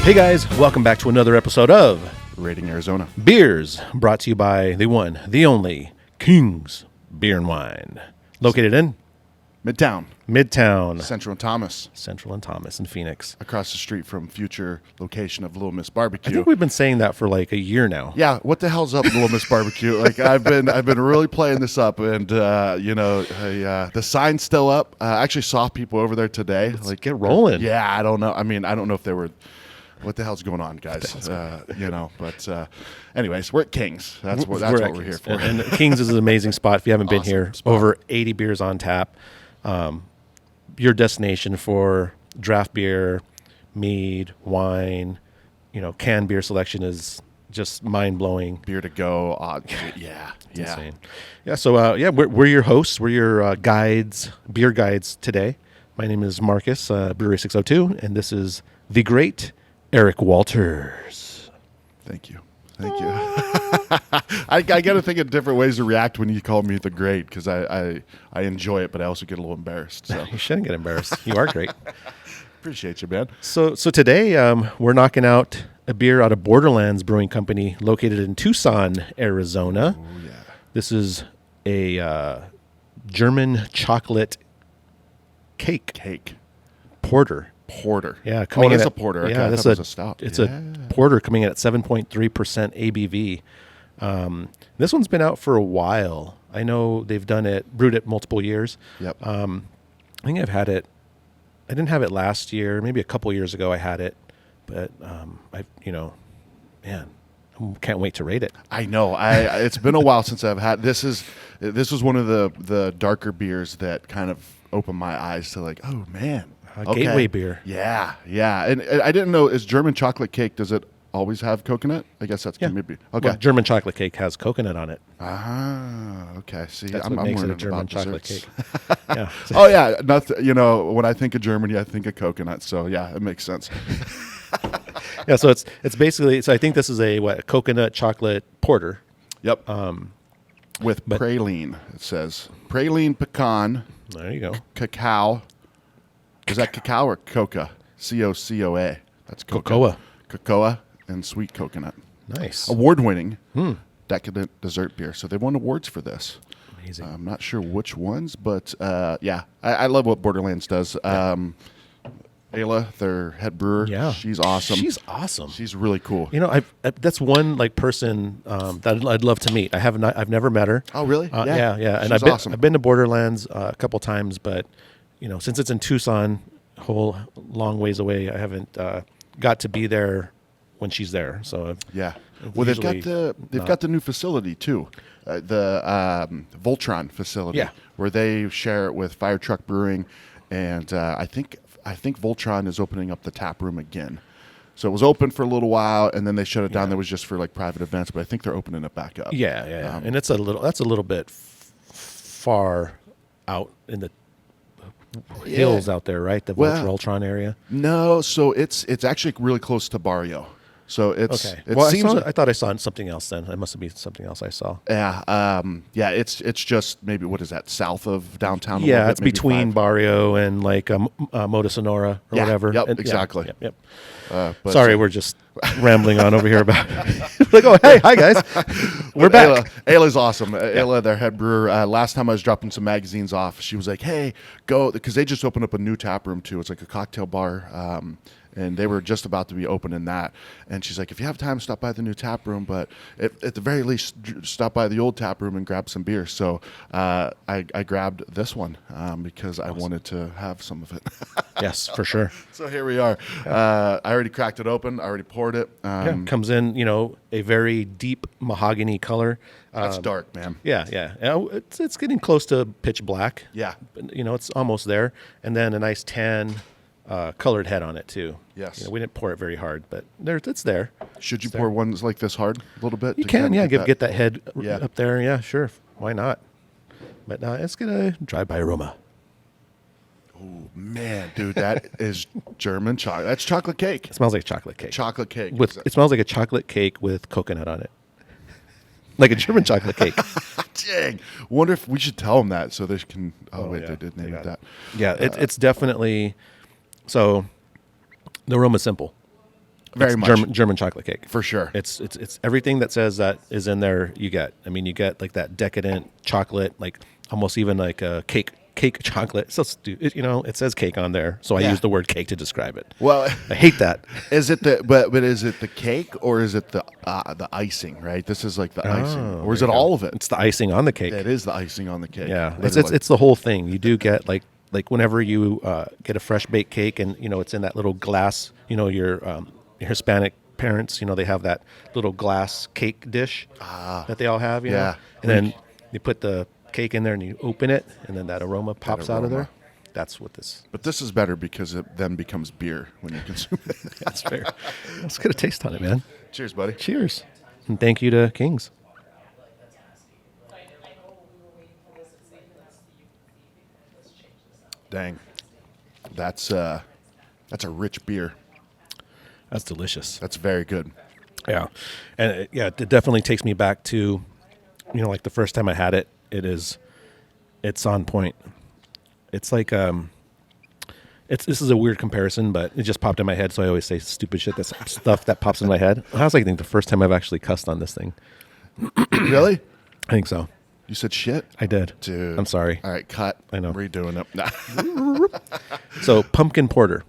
Hey guys, welcome back to another episode of Rating Arizona. Beers, brought to you by the one, the only, King's Beer and Wine. Located in Midtown. Central and Thomas in Phoenix. Across the street from future location of Little Miss Barbecue. I think we've been saying that for like a year now. Yeah, what the hell's up, Little Miss Barbecue? Like I've been really playing this up, and the sign's still up. I actually saw people over there today. Let's get rolling. Yeah, I don't know. I mean, I don't know if they were. What the hell's going on, guys? Anyways, we're at King's. That's what we're here for. And King's is an amazing spot. If you haven't been here, spot. Over 80 beers on tap. Your destination for draft beer, mead, wine, canned beer selection is just mind blowing. Beer to go. Yeah. Insane. Yeah. So we're your hosts. We're your guides, beer guides today. My name is Marcus, Brewery 602, and this is the great Eric Walters. Thank you. I got to think of different ways to react when you call me the great, because I enjoy it, but I also get a little embarrassed. So. You shouldn't get embarrassed. You are great. Appreciate you, man. So today we're knocking out a beer out of Borderlands Brewing Company, located in Tucson, Arizona. Oh yeah. This is a German chocolate cake porter. Yeah, it's a porter. Okay, yeah, that's a stout. It's a porter coming in at 7.3% ABV. This one's been out for a while. I know they've brewed it multiple years. Yep. I think I've had it. I didn't have it last year. Maybe a couple years ago I had it, but I can't wait to rate it. I know. It's been a while since I've had. This was one of the darker beers that kind of opened my eyes to like, oh man. Gateway beer. Yeah. And I didn't know, is German chocolate cake, does it always have coconut? I guess that's maybe. Okay. Well, German chocolate cake has coconut on it. Ah, okay. See, that's I'm what makes it a learning German about chocolate desserts. cake. Yeah. Oh yeah, nothing. When I think of Germany, I think of coconut. So yeah, it makes sense. Yeah. So it's basically. So I think this is a coconut chocolate porter. Yep. With praline, it says praline pecan. There you go. Cacao. Is that cacao or coca? COCOA. That's cocoa. Cocoa and sweet coconut. Nice. Award-winning decadent dessert beer. So they won awards for this. Amazing. I'm not sure which ones, but I love what Borderlands does. Ayla, their head brewer, she's awesome. She's really cool. That's one person that I'd love to meet. I've never met her. Oh, really? Yeah. And she's awesome. I've been to Borderlands a couple times, but since it's in Tucson, a whole long ways away, I haven't got to be there when she's there. So well, they've got the new facility too, the Voltron facility, where they share it with Fire Truck Brewing, and I think Voltron is opening up the tap room again. So it was open for a little while, and then they shut it down. That was just for private events, but I think they're opening it back up. Yeah. And that's a little bit far out in the hills out there, right? The Voltron area. No, so it's actually really close to Barrio. So it's okay. I thought I saw something else then. It must have been something else I saw. Yeah. It's just maybe, what is that, south of downtown? Yeah, it's between Barrio and Moda Sonora or whatever. Yep, and, exactly. Yep. Sorry, we're just rambling on over here about hi guys, we're back. Ayla's awesome. Ayla, their head brewer. Last time I was dropping some magazines off, she was like, "Hey, go," because they just opened up a new tap room too. It's like a cocktail bar. And they were just about to be opening that. And she's like, if you have time, stop by the new tap room. But at the very least, stop by the old tap room and grab some beer. So I grabbed this one because I wanted to have some of it. Yes, for sure. So here we are. I already cracked it open. I already poured it. Comes in, a very deep mahogany color. That's dark, man. Yeah. It's getting close to pitch black. Yeah. But, it's almost there. And then a nice tan colored head on it too. Yes. We didn't pour it very hard, but it's there. Should you pour ones like this hard a little bit? You can, get that head up there. Yeah, sure. Why not? But it's got a drive-by aroma. Oh man, dude, that is German chocolate. That's chocolate cake. It smells like chocolate cake. Chocolate cake. It smells like a chocolate cake with coconut on it. Like a German chocolate cake. Dang. Wonder if we should tell them that so they can. They did name it that. Yeah, it's definitely. So the aroma's simple. Very it's much. German chocolate cake. For sure. It's everything that says that is in there. You get. I mean, you get like that decadent chocolate, like almost even like a cake chocolate. So it says cake on there, so I Yeah. use the word cake to describe it. Well, I hate that. is it but is it the cake or is it the icing? Right. This is like the icing, or is it all of it? It's the icing on the cake. It is the icing on the cake. Yeah, literally. it's the whole thing. You do get like whenever you get a fresh baked cake, and it's in that little glass. Your Hispanic parents, they have that little glass cake dish that they all have. You know? Yeah. And then you put the cake in there and you open it, and then that aroma pops out of there. aroma. That's what this. But this is better because it then becomes beer when you consume it. That's fair. Let's get a taste on it, man. Cheers, buddy. Cheers, and thank you to Kings. Dang, that's a rich beer. That's delicious. That's very good. Yeah, and it definitely takes me back to, like the first time I had it. It's on point. It's like this is a weird comparison, but it just popped in my head. So I always say stupid shit. That's stuff that pops in my head. I was like, I think the first time I've actually cussed on this thing. Really? I think so. You said shit? I did. Dude. I'm sorry. All right, cut. I know. Redoing it. Nah. So pumpkin porter.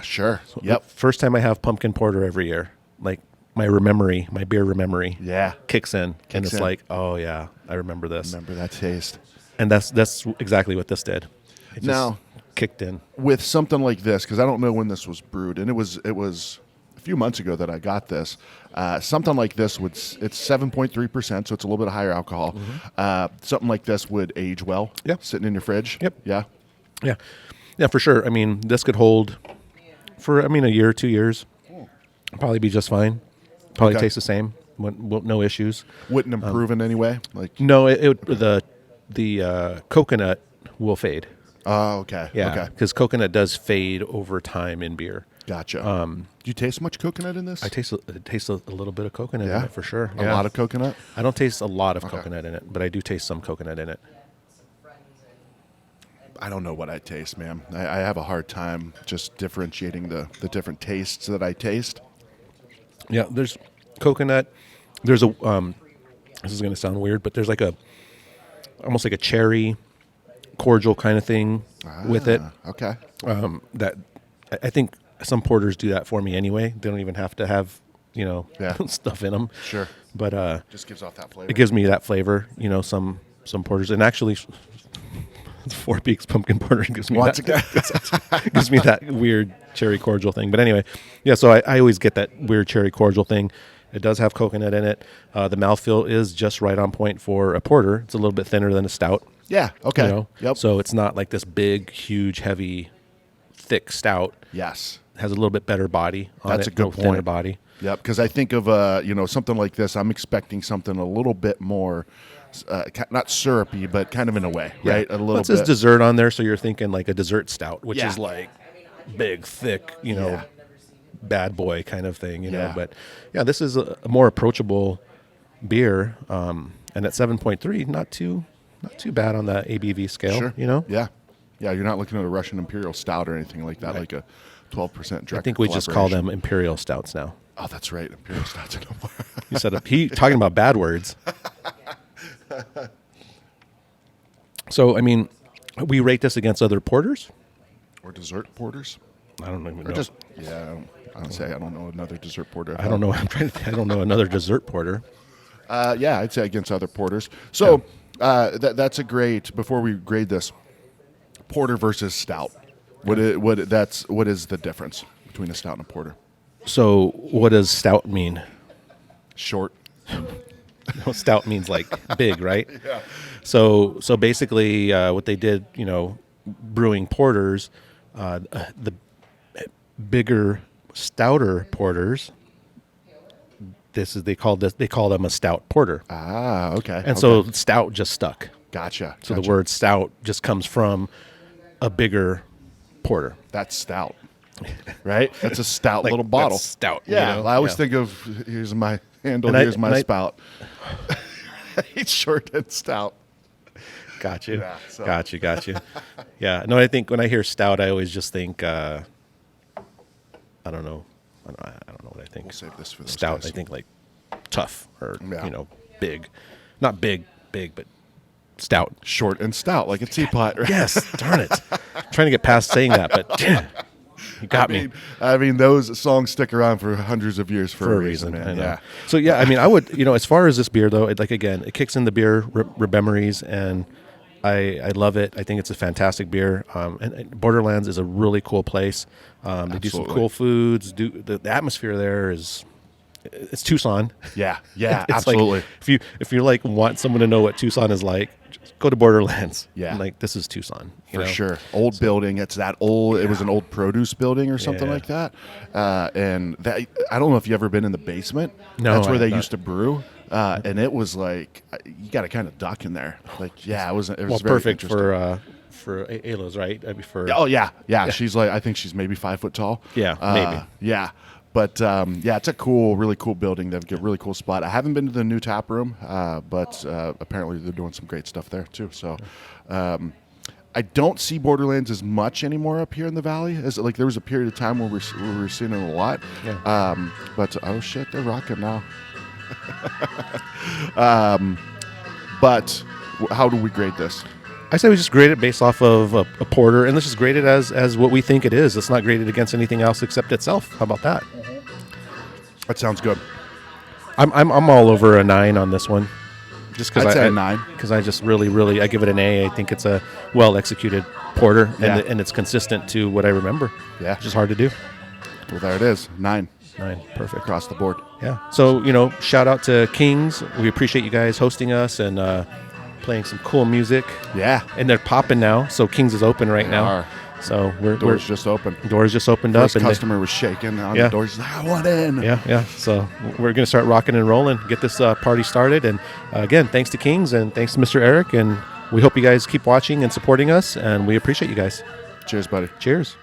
Sure. Yep. First time I have pumpkin porter every year. Like my beer memory. Yeah. Kicks in, and Kicks it's in. like, oh yeah, I remember this. Remember that taste. And that's exactly what this did. It just Now- kicked in. With something like this, because I don't know when this was brewed, and it was a few months ago that I got this. Something like this it's 7.3%, so it's a little bit higher alcohol. Something like this would age well. Yeah. Sitting in your fridge. Yep. Yeah. Yeah, for sure. I mean, this could hold for a year, 2 years. Probably be just fine. Probably Okay. taste the same. No issues. Wouldn't improve in any way. Like. No, the coconut will fade. Oh, okay. Yeah, Okay. because coconut does fade over time in beer. Gotcha. Do you taste much coconut in this? I taste a little bit of coconut Yeah? in it for sure. A Yeah. lot of coconut. I don't taste a lot of coconut in it, but I do taste some coconut in it. I don't know what I taste, man. I have a hard time just differentiating the different tastes that I taste. Yeah, there's coconut. There's a this is going to sound weird, but there's almost like a cherry cordial kind of thing with it. Okay. That I think some porters do that for me anyway. They don't even have to have stuff in them. Sure. But Just gives off that flavor. it gives me that flavor. Some porters, and actually, Four Peaks pumpkin porter gives me Once that. Gives me that weird cherry cordial thing. But anyway, yeah. So I always get that weird cherry cordial thing. It does have coconut in it. The mouthfeel is just right on point for a porter. It's a little bit thinner than a stout. Yeah. Okay. Yep. So it's not like this big, huge, heavy, thick stout. Yes. It has a little bit better body on That's it. a good little thinner point. body. Yep. Because I think of something like this. I'm expecting something a little bit more, not syrupy, but kind of in a way, right? A little It says bit. dessert on there, so you're thinking like a dessert stout, which Yeah. is like big, thick, Yeah. bad boy kind of thing, Yeah. But yeah, this is a more approachable beer, and at 7.3, not too bad on the ABV scale, Sure. Yeah. Yeah. You're not looking at a Russian Imperial Stout or anything like that, Right. like a 12% direct I think we just call collaboration. them imperial stouts now. Oh, that's right. Imperial Stouts. You said he talking about bad words. So I mean, we rate this against other porters. Or dessert porters. I don't even Or know. just, I don't say I don't know another dessert porter. I don't know. I'm trying to think. I don't know another dessert porter. Yeah, I'd say against other porters. So that's a great. Before we grade this, porter versus stout. What is the difference between a stout and a porter? So what does stout mean? Short. Stout means like big, right? Yeah. So basically, what they did, brewing porters, the bigger, stouter porters. They call them a stout porter. Ah, okay. And so stout just stuck. Gotcha. So the word stout just comes from a bigger porter. That's stout, right? That's a stout Like, little bottle. that's stout, Yeah, I always Yeah. think of here's my handle, And I- here's my and I- spout. It's short and stout. Got you. Yeah, so- Got you. Yeah. No, I think when I hear stout, I always just think, I don't know, I don't know what I think. We'll save this for those Stout. guys. I think like tough or Yeah. big, not big, but stout. Short and stout, like a teapot. Right? Yes, darn it. Trying to get past saying that, but you got me. I mean, those songs stick around for hundreds of years for a reason, I man. know. Yeah. So yeah, I mean, I would, as far as this beer though, it kicks in the beer memories, and I love it. I think it's a fantastic beer. And Borderlands is a really cool place. They do some Absolutely. cool foods. The atmosphere there it's Tucson. Yeah. It's Absolutely. Like, if you like want someone to know what Tucson is like, just go to Borderlands. Yeah. And, like, this is Tucson. For sure. Old building. It's that old. It was an old produce building or something like that. And that, I don't know if you've ever been in the basement. No, That's where I they have not. used to brew. And it was like, you got to kind of duck in there. Like, yeah, it was Well, very perfect interesting. for Ayla's, right? I mean, Oh yeah. She's like, I think she's maybe 5 foot tall. Yeah, maybe. Yeah, but it's a really cool building. They've got a really cool spot. I haven't been to the new tap room, but apparently they're doing some great stuff there too. So, I don't see Borderlands as much anymore up here in the valley. As like there was a period of time where we were seeing it a lot. Yeah. But oh shit, they're rocking now. But how do we grade this? I say we just grade it based off of a porter, and let's just grade it as what we think it is. It's not graded against anything else except itself. How about that? That sounds good. I'm all over a 9 on this one, just because I'd say a 9. because I just really I give it an A. I think it's a well executed porter, Yeah. and it's consistent to what I remember. Yeah. which is hard to do. Well, there it is. 9 9, perfect. across the board. Yeah. So shout out to Kings. We appreciate you guys hosting us and playing some cool music. Yeah. And they're popping now. So Kings is open right now. are. So Doors just open. doors just opened First up. And customer was shaking on Yeah. the doors. He's like, I want in. yeah. So we're gonna start rocking and rolling, get this party started. And again, thanks to Kings and thanks to Mr. Eric. And we hope you guys keep watching and supporting us. And we appreciate you guys. Cheers, buddy. Cheers.